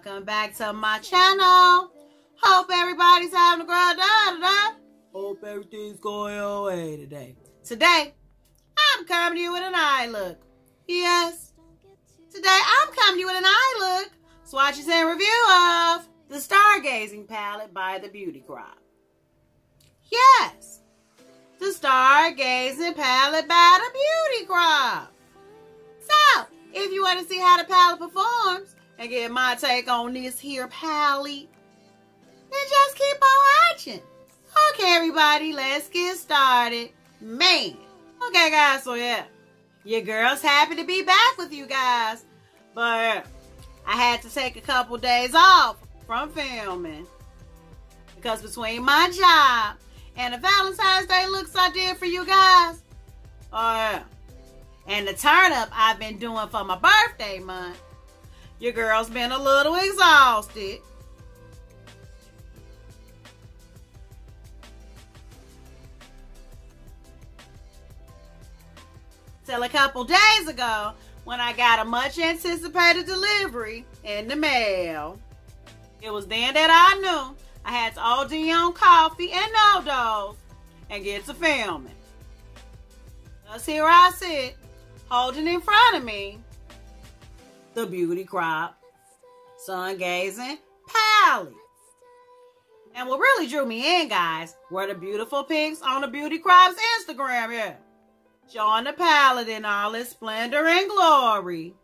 Welcome back to my channel. Hope everybody's having a great day. Hope everything's going away today. Today, I'm coming to you with an eye look. Yes, today I'm coming to you with an eye look, swatches and review of the Stargazing palette by the Beautycrop. Yes, the Stargazing palette by the Beautycrop. So, if you want to see how the palette performs and get my take on this here palette, then just keep on watching. Okay, everybody, let's get started. Man. Okay, guys, so yeah, your girl's happy to be back with you guys. But I had to take a couple days off from filming because between my job and the Valentine's Day looks I did for you guys, oh yeah, and the turn up I've been doing for my birthday month, your girl's been a little exhausted. Till a couple days ago when I got a much anticipated delivery in the mail. It was then that I knew I had to OD on coffee and no-dos and get to filming. Thus here I sit, holding in front of me the Beautycrop Sungazing palette. And what really drew me in, guys, were the beautiful pics on the Beautycrop's Instagram, yeah, showing the palette in all its splendor and glory.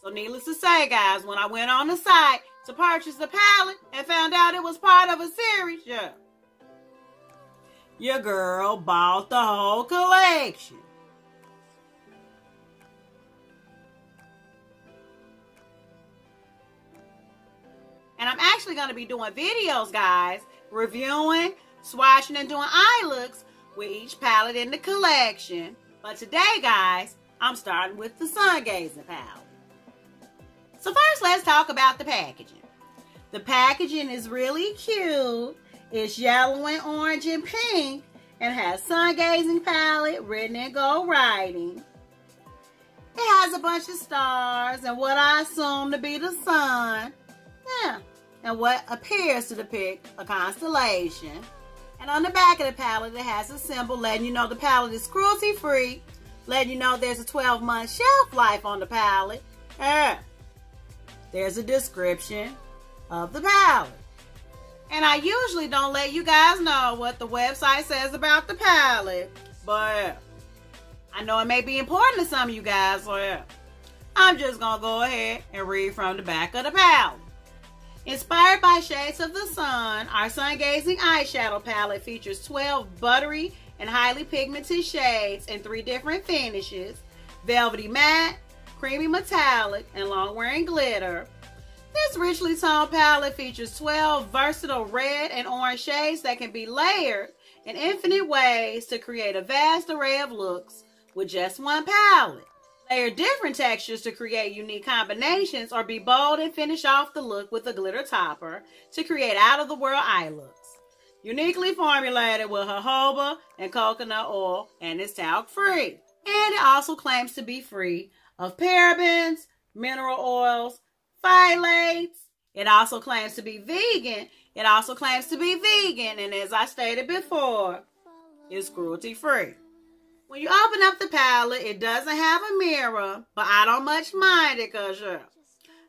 So needless to say, guys, when I went on the site to purchase the palette and found out it was part of a series, yeah, your girl bought the whole collection. And I'm actually going to be doing videos, guys, reviewing, swatching, and doing eye looks with each palette in the collection. But today, guys, I'm starting with the Sungazing palette. So first, let's talk about the packaging. The packaging is really cute. It's yellow and orange and pink and has Sungazing palette written in gold writing. It has a bunch of stars and what I assume to be the sun. Yeah, and what appears to depict a constellation. And on the back of the palette, it has a symbol letting you know the palette is cruelty-free, letting you know there's a 12-month shelf life on the palette. There's a description of the palette. And I usually don't let you guys know what the website says about the palette, but I know it may be important to some of you guys, so I'm just going to go ahead and read from the back of the palette. Inspired by shades of the sun, our Sungazing eyeshadow palette features 12 buttery and highly pigmented shades in 3 different finishes: velvety matte, creamy metallic, and long-wearing glitter. This richly toned palette features 12 versatile red and orange shades that can be layered in infinite ways to create a vast array of looks with just one palette. Layer different textures to create unique combinations, or be bold and finish off the look with a glitter topper to create out-of-the-world eye looks. Uniquely formulated with jojoba and coconut oil, and is talc-free. And it also claims to be free of parabens, mineral oils, phthalates. It also claims to be vegan. And as I stated before, it's cruelty-free. When you open up the palette, it doesn't have a mirror, but I don't much mind it because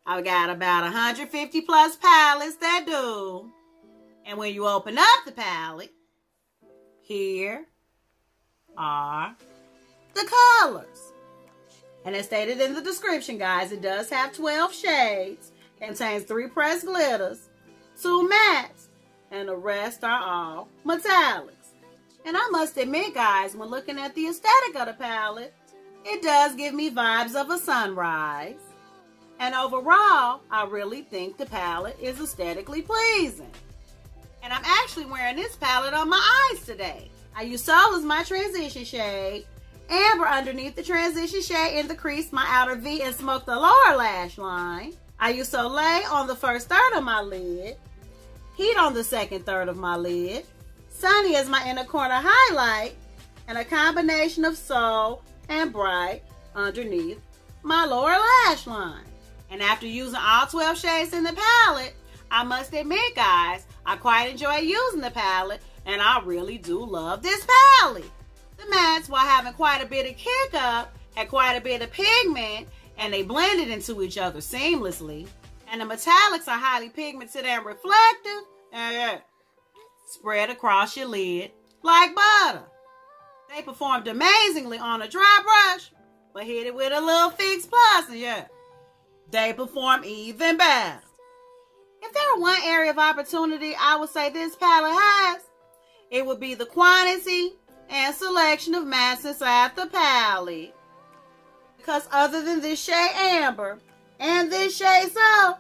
I've got about 150 plus palettes that do. And when you open up the palette, here are the colors. And as stated in the description, guys, it does have 12 shades, contains 3 pressed glitters, 2 mattes, and the rest are all metallics. And I must admit, guys, when looking at the aesthetic of the palette, it does give me vibes of a sunrise. And overall, I really think the palette is aesthetically pleasing. And I'm actually wearing this palette on my eyes today. I use Soul as my transition shade, Amber underneath the transition shade in the crease, my outer V, and Smoke the lower lash line. I use Soleil on the first third of my lid, Heat on the second third of my lid, Sunny as my inner corner highlight, and a combination of Soul and Bright underneath my lower lash line. And after using all 12 shades in the palette, I must admit, guys, I quite enjoy using the palette, and I really do love this palette. The mattes, while having quite a bit of kick up, had quite a bit of pigment, and they blended into each other seamlessly. And the metallics are highly pigmented and reflective. Spread across your lid like butter. They performed amazingly on a dry brush, but hit it with a little Fix Plus, and they perform even better. If there were one area of opportunity I would say this palette has, it would be the quantity and selection of mattes inside the palette. Because other than this shade Amber and this shade Soap,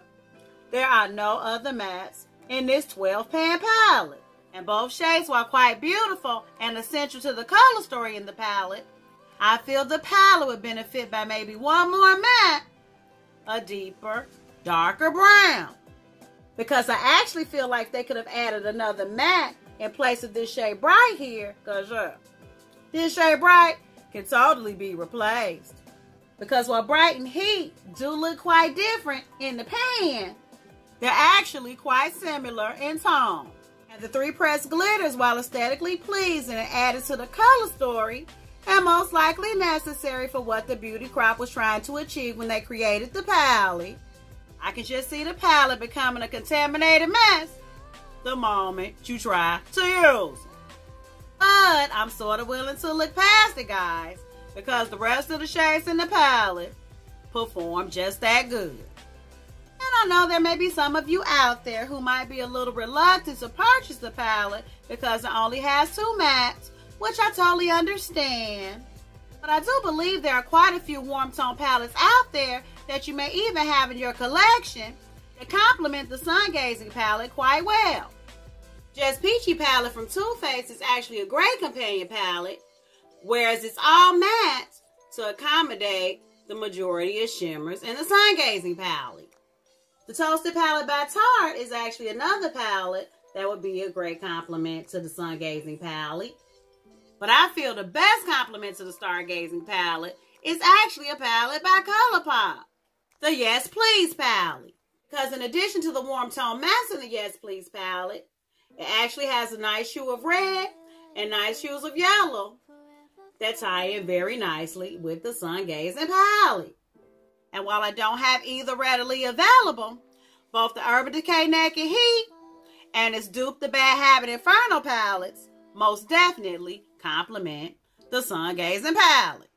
there are no other mattes in this 12-pan palette. And both shades, while quite beautiful and essential to the color story in the palette, I feel the palette would benefit by maybe one more matte, a deeper, darker brown. Because I actually feel like they could have added another matte in place of this shade Bright here, because this shade Bright can totally be replaced. Because while Bright and Heat do look quite different in the pan, they're actually quite similar in tone. And the 3 pressed glitters, while aesthetically pleasing and added to the color story, are most likely necessary for what the Beautycrop was trying to achieve when they created the palette. I can just see the palette becoming a contaminated mess the moment you try to use it. But I'm sort of willing to look past it, guys, because the rest of the shades in the palette perform just that good. And I know there may be some of you out there who might be a little reluctant to purchase the palette because it only has 2 mattes, which I totally understand. But I do believe there are quite a few warm tone palettes out there that you may even have in your collection that complement the Sungazing palette quite well. Just Peachy palette from Too Faced is actually a great companion palette, whereas it's all matte to accommodate the majority of shimmers in the Sungazing palette. The Toasted palette by Tarte is actually another palette that would be a great complement to the Sungazing palette. But I feel the best complement to the Stargazing palette is actually a palette by ColourPop, the Yes Please palette. Because in addition to the warm tone mattes in the Yes Please palette, it actually has a nice hue of red and nice hues of yellow that tie in very nicely with the Sungazing palette. And while I don't have either readily available, both the Urban Decay Naked Heat and its Dupe the Bad Habit Inferno palettes most definitely complement the Sungazing palette.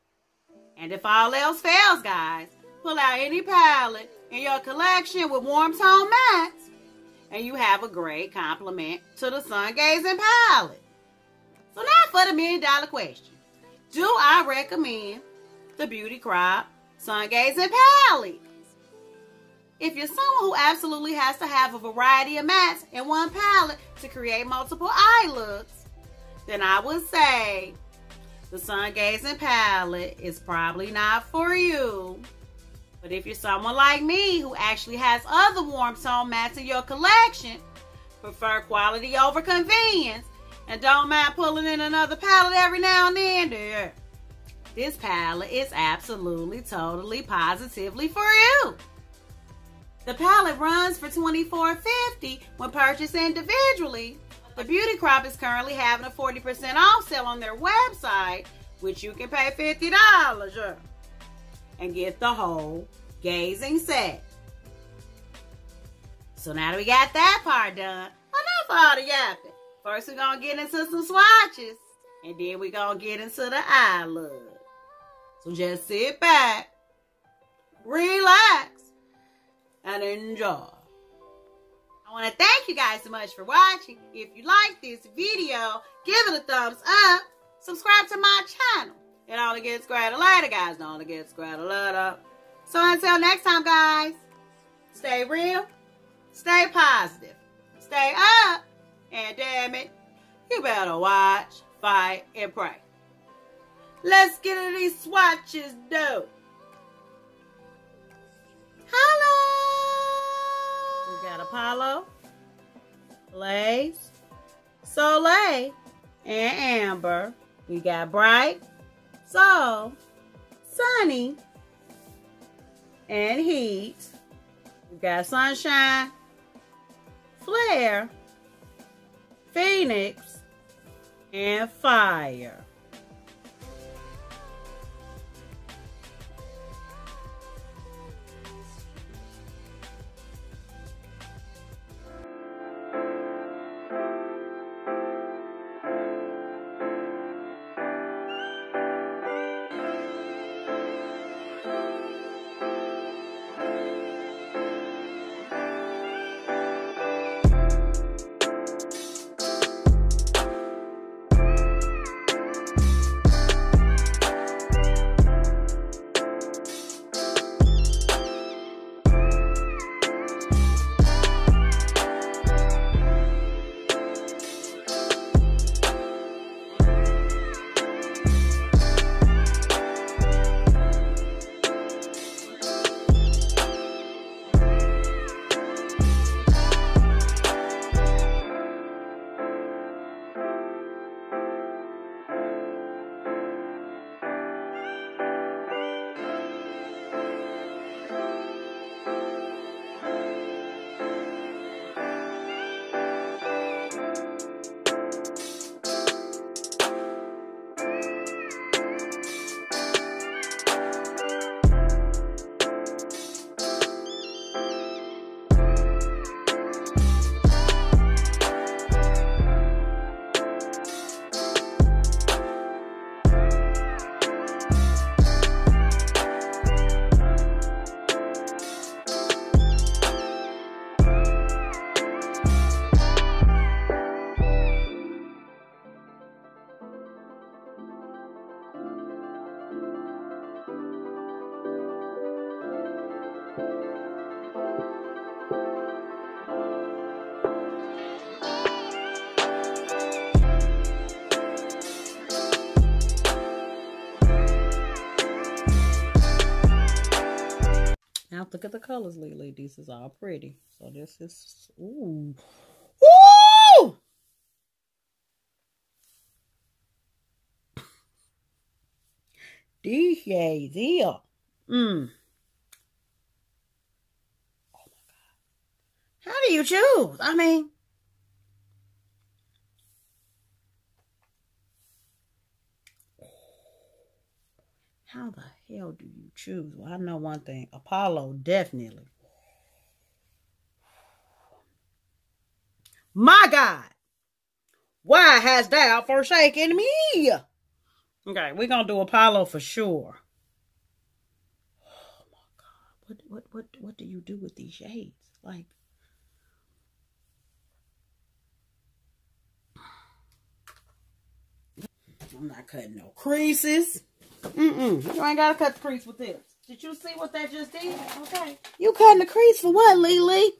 And if all else fails, guys, pull out any palette in your collection with warm tone mattes, and you have a great complement to the Sungazing palette. So now for the $1 million question. Do I recommend the Beautycrop Sungazing palette? If you're someone who absolutely has to have a variety of mattes in one palette to create multiple eye looks, then I would say the Sungazing palette is probably not for you. But if you're someone like me who actually has other warm tone mattes in your collection, prefer quality over convenience, and don't mind pulling in another palette every now and then, this palette is absolutely, totally, positively for you. The palette runs for $24.50 when purchased individually. The Beautycrop is currently having a 40% off sale on their website, which you can pay $50 and get the whole gazing set. So now that we got that part done, enough of all the yapping. First we're going to get into some swatches, and then we're going to get into the eye look. So just sit back, relax, and enjoy. I want to thank you guys so much for watching. If you like this video, give it a thumbs up. Subscribe to my channel. It only gets greater later, guys. It only gets greater later. So until next time, guys, stay real, stay positive, stay up, and damn it, you better watch, fight, and pray. Let's get into these swatches, though. Holla! We got Apollo, Blaze, Soleil, and Amber. We got Bright, Soul, Sunny, and Heat. We got Sunshine, Flare, Phoenix, and Fire. Now look at the colors, Lily. These is all pretty. So this is, ooh. Woo! These shades here. Oh my God. How do you choose? I mean, how the hell do you choose? Well, I know one thing. Apollo, definitely. My God, why hast thou forsaken me? Okay, we're going to do Apollo for sure. Oh, my God. What do you do with these shades? Like, I'm not cutting no creases. You ain't got to cut the crease with this. Did you see what that just did? Okay. You cutting the crease for what, Lily?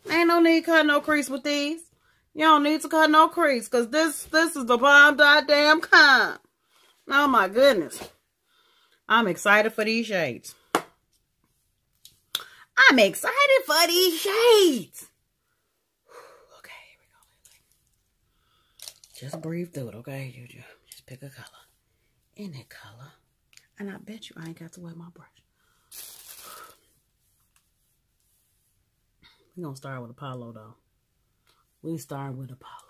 Ain't no need to cut no crease with these. You don't need to cut no crease because this is the bomb goddamn kind. Oh my goodness. I'm excited for these shades. I'm excited for these shades. Okay, here we go, Lily. Just breathe through it, okay? You just pick a color. Any color. And I bet you I ain't got to wear my brush. We're going to start with Apollo, though. We start with Apollo.